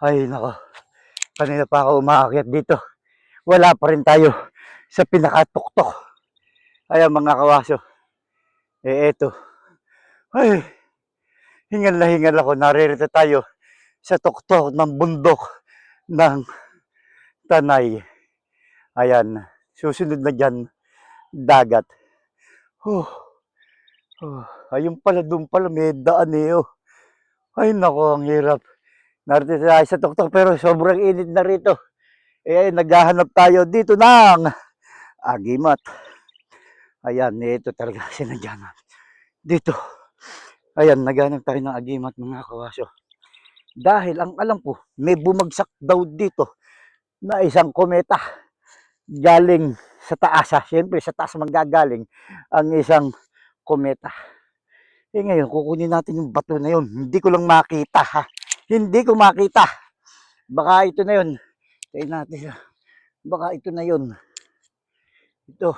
Ay, nako. Kanina pa ako umaakyat dito. Wala pa rin tayo sa pinakatuktok. Ayan mga kawaso. Eto. Ay, hingal na hingal ako. Naririto tayo sa tuktok ng bundok ng Tanay. Ayan. Susunod na dyan, dagat. Oh, oh. Ayun pala, doon pala may daan eh. Oh. Ay, nako, ang hirap. Narito tayo sa tuktok pero sobrang init na rito. Naghahanap tayo dito ng agimat. Ayan, ito talaga sinadya na. Dito. Ayan, naghahanap tayo ng agimat mga kawaso. Dahil ang alam ko, may bumagsak daw dito na isang kometa galing sa taas. Siyempre, sa taas manggagaling ang isang kometa. Ngayon, kukunin natin yung bato na yun. Hindi ko lang makita ha. Hindi ko makita. Baka ito na yun. Tayo natin. Baka ito na yun. Ito.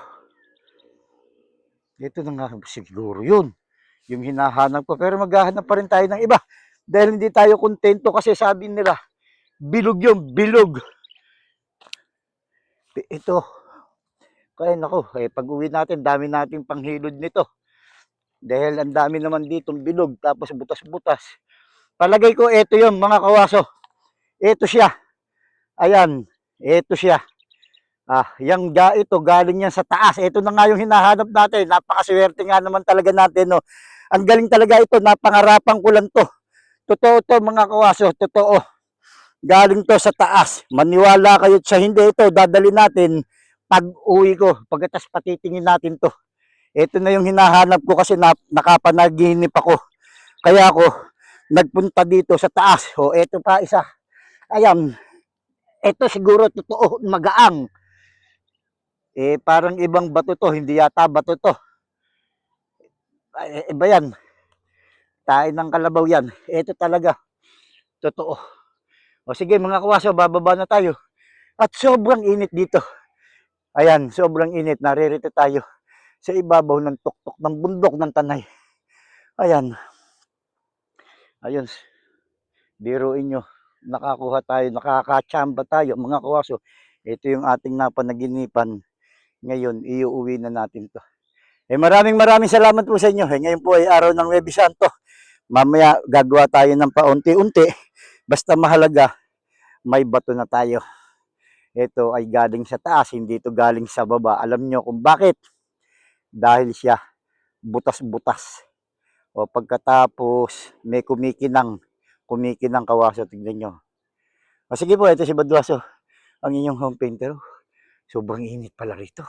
Ito na nga siguro yun. Yung hinahanap ko. Pero maghahanap pa rin tayo ng iba. Dahil hindi tayo kontento kasi sabi nila, bilog yung bilog. Ito. Kaya nako, pag uwi natin, dami nating panghilod nito. Dahil ang dami naman ditong bilog, tapos butas-butas. Palagay ko, ito yun mga kawaso. Ito siya. Ayan, ito siya. Ito, galing yan sa taas. Ito na nga yung hinahanap natin. Napakaswerte nga naman talaga natin. No? Ang galing talaga ito, napangarapan ko lang to. Totoo to mga kawaso, totoo. Galing to sa taas. Maniwala kayo sa hindi ito, dadali natin pag uwi ko. Pagkatas patitingin natin to. Ito na yung hinahanap ko kasi nakapanaginip ako. Kaya ako nagpunta dito sa taas. O ito pa isa. Ayan. Ito siguro totoo magaang. Parang ibang bato to. Hindi yata bato to. Iba yan. Tain ng kalabaw yan. Ito talaga. Totoo. O sige mga kawaso, bababa na tayo. At sobrang init dito. Ayan, sobrang init. Naririto tayo sa ibabaw ng tuktok ng bundok ng Tanay. Ayan. Ayun. Biruin nyo. Nakakuha tayo, nakakachamba tayo mga kawaso. Ito yung ating napanaginipan. Ngayon, iuwi na natin to. Maraming salamat po sa inyo. Ngayon po ay araw ng Huwebes Santo. Mamaya gagawa tayo ng paunti-unti. Basta mahalaga, may bato na tayo. Ito ay galing sa taas, hindi ito galing sa baba. Alam nyo kung bakit? Dahil siya butas-butas. O pagkatapos may kumikinang kawaso. Tignan nyo. O sige po, ito si Badwaso, ang inyong home painter. Sobrang init pala rito.